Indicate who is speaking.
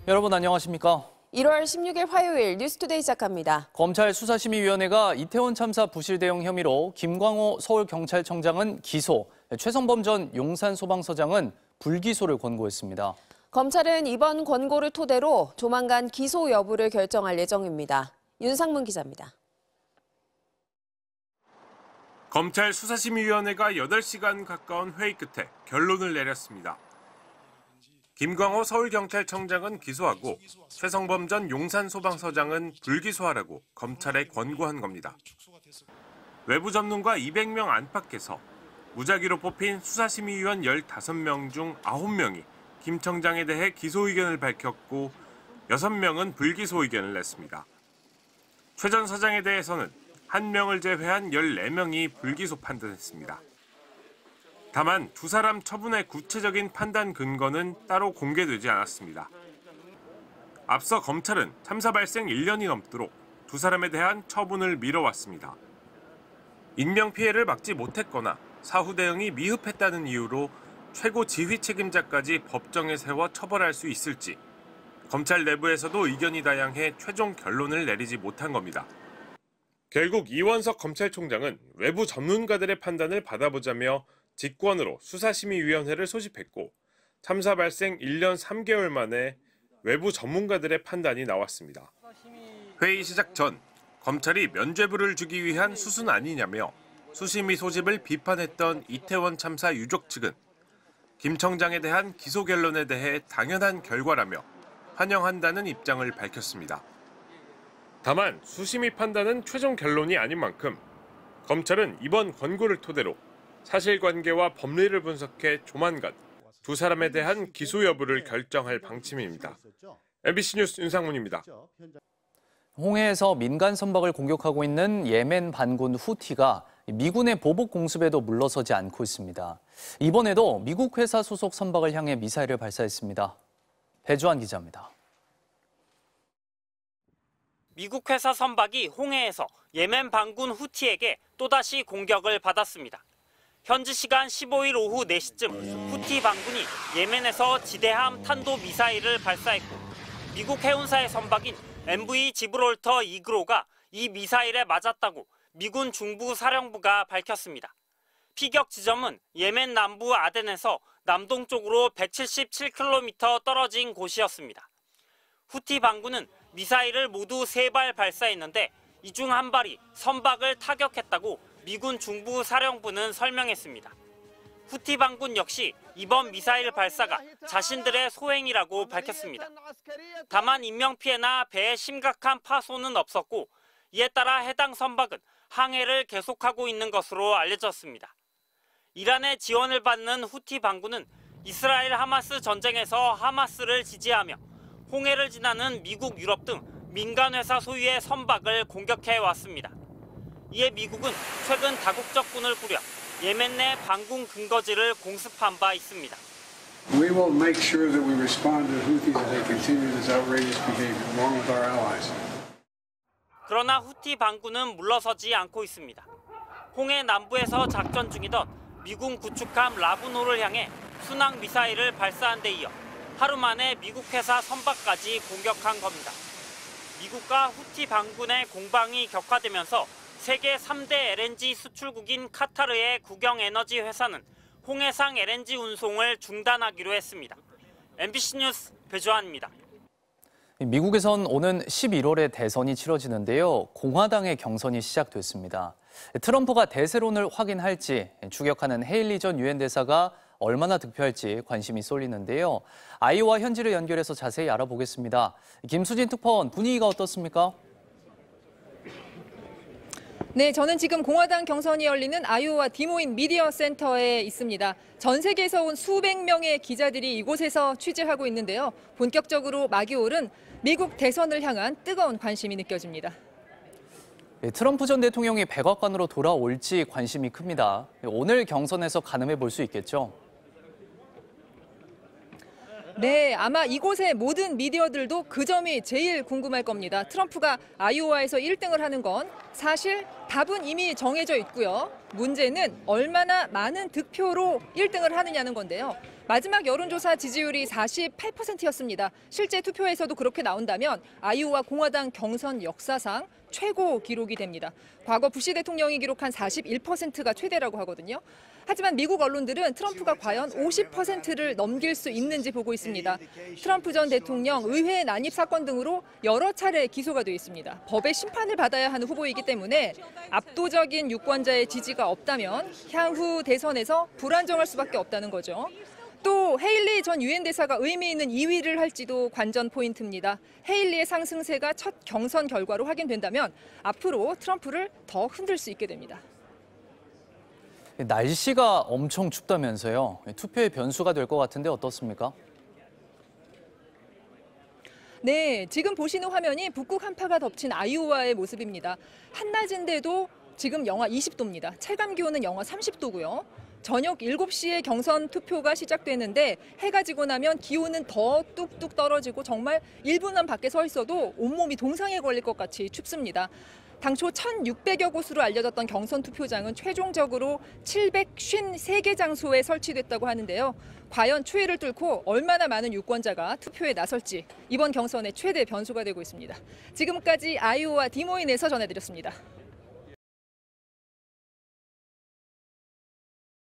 Speaker 1: 여러분 안녕하십니까?
Speaker 2: 1월 16일 화요일 뉴스투데이 시작합니다.
Speaker 1: 검찰 수사심의위원회가 이태원 참사 부실 대응 혐의로 김광호 서울경찰청장은 기소, 최성범 전 용산소방서장은 불기소를 권고했습니다.
Speaker 2: 검찰은 이번 권고를 토대로 조만간 기소 여부를 결정할 예정입니다. 윤상문 기자입니다.
Speaker 3: 검찰 수사심의위원회가 8시간 가까운 회의 끝에 결론을 내렸습니다. 김광호 서울경찰청장은 기소하고 최성범 전 용산소방서장은 불기소하라고 검찰에 권고한 겁니다. 외부 전문가 200명 안팎에서 무작위로 뽑힌 수사심의위원 15명 중 9명이 김 청장에 대해 기소 의견을 밝혔고 6명은 불기소 의견을 냈습니다. 최 전 서장에 대해서는 1명을 제외한 14명이 불기소 판단했습니다. 다만 두 사람 처분의 구체적인 판단 근거는 따로 공개되지 않았습니다. 앞서 검찰은 참사 발생 1년이 넘도록 두 사람에 대한 처분을 미뤄왔습니다. 인명피해를 막지 못했거나 사후 대응이 미흡했다는 이유로 최고 지휘 책임자까지 법정에 세워 처벌할 수 있을지 검찰 내부에서도 의견이 다양해 최종 결론을 내리지 못한 겁니다. 결국 이원석 검찰총장은 외부 전문가들의 판단을 받아보자며 직권으로 수사심의위원회를 소집했고 참사 발생 1년 3개월 만에 외부 전문가들의 판단이 나왔습니다. 회의 시작 전 검찰이 면죄부를 주기 위한 수순 아니냐며 수심위 소집을 비판했던 이태원 참사 유족 측은 김 청장에 대한 기소 결론에 대해 당연한 결과라며 환영한다는 입장을 밝혔습니다. 다만 수심위 판단은 최종 결론이 아닌 만큼 검찰은 이번 권고를 토대로 사실관계와 법리를 분석해 조만간 두 사람에 대한 기소 여부를 결정할 방침입니다. MBC 뉴스 윤상문입니다.
Speaker 1: 홍해에서 민간 선박을 공격하고 있는 예멘 반군 후티가 미군의 보복 공습에도 물러서지 않고 있습니다. 이번에도 미국 회사 소속 선박을 향해 미사일을 발사했습니다. 배주한 기자입니다.
Speaker 4: 미국 회사 선박이 홍해에서 예멘 반군 후티에게 또다시 공격을 받았습니다. 현지 시간 15일 오후 4시쯤 후티 반군이 예멘에서 지대함 탄도 미사일을 발사했고 미국 해운사의 선박인 MV 지브롤터 이그로가 이 미사일에 맞았다고 미군 중부 사령부가 밝혔습니다. 피격 지점은 예멘 남부 아덴에서 남동쪽으로 177km 떨어진 곳이었습니다. 후티 반군은 미사일을 모두 3발 발사했는데 이 중 한 발이 선박을 타격했다고 미군 중부 사령부는 설명했습니다. 후티 반군 역시 이번 미사일 발사가 자신들의 소행이라고 밝혔습니다. 다만 인명피해나 배에 심각한 파손은 없었고 이에 따라 해당 선박은 항해를 계속하고 있는 것으로 알려졌습니다. 이란의 지원을 받는 후티 반군은 이스라엘 하마스 전쟁에서 하마스를 지지하며 홍해를 지나는 미국, 유럽 등 민간회사 소유의 선박을 공격해왔습니다. 이에 미국은 최근 다국적군을 꾸려 예멘 내 반군 근거지를 공습한 바 있습니다.
Speaker 5: We will make sure that we respond to the Houthis as they continue this outrageous behavior, along with our allies.
Speaker 4: 그러나 후티 반군은 물러서지 않고 있습니다. 홍해 남부에서 작전 중이던 미군 구축함 라브노를 향해 순항 미사일을 발사한 데 이어 하루 만에 미국 회사 선박까지 공격한 겁니다. 미국과 후티 반군의 공방이 격화되면서 세계 3대 LNG 수출국인 카타르의 국영에너지 회사는 홍해상 LNG 운송을 중단하기로 했습니다. MBC 뉴스 배주환입니다.
Speaker 1: 미국에선 오는 11월에 대선이 치러지는데요. 공화당의 경선이 시작됐습니다. 트럼프가 대세론을 확인할지 추격하는 헤일리 전 유엔 대사가 얼마나 득표할지 관심이 쏠리는데요. 아이오와 현지를 연결해서 자세히 알아보겠습니다. 김수진 특파원, 분위기가 어떻습니까?
Speaker 6: 네, 저는 지금 공화당 경선이 열리는 아이오와 디모인 미디어 센터에 있습니다. 전 세계에서 온 수백 명의 기자들이 이곳에서 취재하고 있는데요. 본격적으로 막이 오른 미국 대선을 향한 뜨거운 관심이 느껴집니다.
Speaker 1: 트럼프 전 대통령이 백악관으로 돌아올지 관심이 큽니다. 오늘 경선에서 가늠해 볼 수 있겠죠?
Speaker 6: 네, 아마 이곳의 모든 미디어들도 그 점이 제일 궁금할 겁니다. 트럼프가 아이오와에서 1등을 하는 건 사실 답은 이미 정해져 있고요. 문제는 얼마나 많은 득표로 1등을 하느냐는 건데요. 마지막 여론조사 지지율이 48%였습니다. 실제 투표에서도 그렇게 나온다면 아이오와 공화당 경선 역사상 최고 기록이 됩니다. 과거 부시 대통령이 기록한 41%가 최대라고 하거든요. 하지만 미국 언론들은 트럼프가 과연 50%를 넘길 수 있는지 보고 있습니다. 트럼프 전 대통령 의회 난입 사건 등으로 여러 차례 기소가 돼 있습니다. 법의 심판을 받아야 하는 후보이기 때문에 압도적인 유권자의 지지가 없다면 향후 대선에서 불안정할 수밖에 없다는 거죠. 또 헤일리 전 유엔 대사가 의미 있는 2위를 할지도 관전 포인트입니다. 헤일리의 상승세가 첫 경선 결과로 확인된다면 앞으로 트럼프를 더 흔들 수 있게 됩니다.
Speaker 1: 날씨가 엄청 춥다면서요. 투표의 변수가 될 것 같은데 어떻습니까?
Speaker 6: 네, 지금 보시는 화면이 북극 한파가 덮친 아이오와의 모습입니다. 한낮인데도 지금 영하 20도입니다. 체감 기온은 영하 30도고요. 저녁 7시에 경선 투표가 시작되는데 해가 지고 나면 기온은 더 뚝뚝 떨어지고 정말 1분만 밖에 서 있어도 온몸이 동상에 걸릴 것 같이 춥습니다. 당초 1,600여 곳으로 알려졌던 경선 투표장은 최종적으로 753개 장소에 설치됐다고 하는데요. 과연 추위를 뚫고 얼마나 많은 유권자가 투표에 나설지 이번 경선의 최대 변수가 되고 있습니다. 지금까지 아이오와 디모인에서 전해드렸습니다.